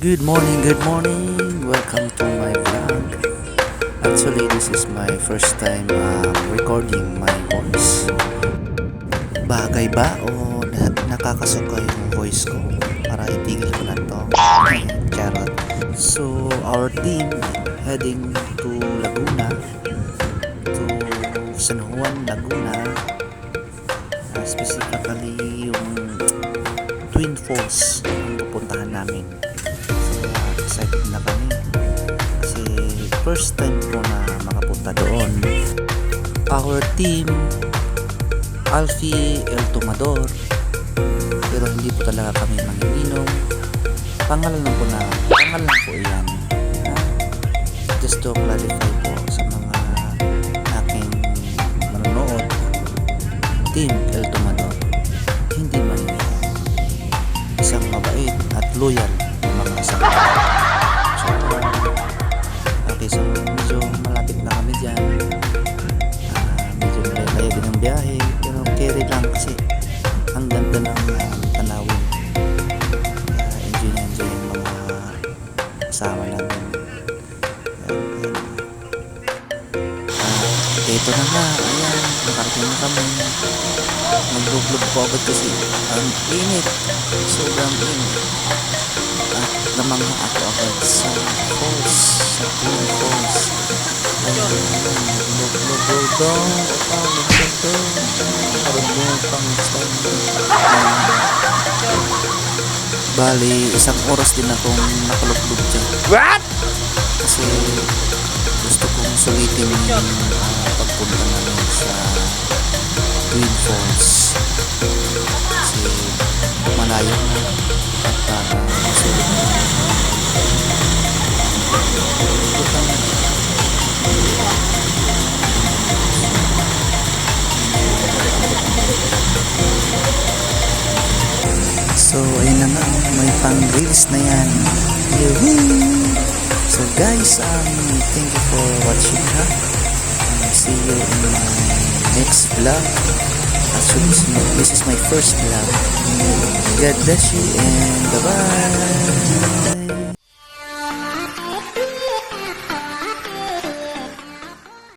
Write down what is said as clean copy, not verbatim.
Good morning, good morning. Welcome to my vlog. Actually, this is my first time recording my voice. Bagay ba o nakakasuka yung voice ko? Para itigil ko na to. Charot. So, our team heading to Laguna, to San Juan, Laguna. Specifically yung Twin Falls ang pupuntahan namin. Excited na kami kasi first time ko na makapunta doon. Our team, Alfie El Tomador, pero hindi po talaga kami manginginom. Pangalan lang po yan. Just to clarify po sa mga aking manonood, Team El Tomador hindi manginginom, isang mabait at loyal na mga kasama. So medyo malapit na kami dyan. Medyo malayo din ang biyahe, pero carry lang kasi ang ganda ng tanawin. Enjoy yung mga kasama namin. Ito na nga, ayan, nakarating na kami. Mag-vlog po agad kasi ang init, sobrang init. At namangha ako agad sa falls, sa Twin Falls. Ayun, mag-vlog down, pang stand. Bali, isang oras din akong nakalog-log dyan. What? Kasi gusto kong sulitin yung pagpunta namin sa Twin Falls. Kasi malayo na at para masulit na. So ayun na nga, may pang-reels na yan. Yee-hoo! So guys, thank you for watching ha. See you in my next vlog. Actually, this is my first vlog. God bless you and bye-bye.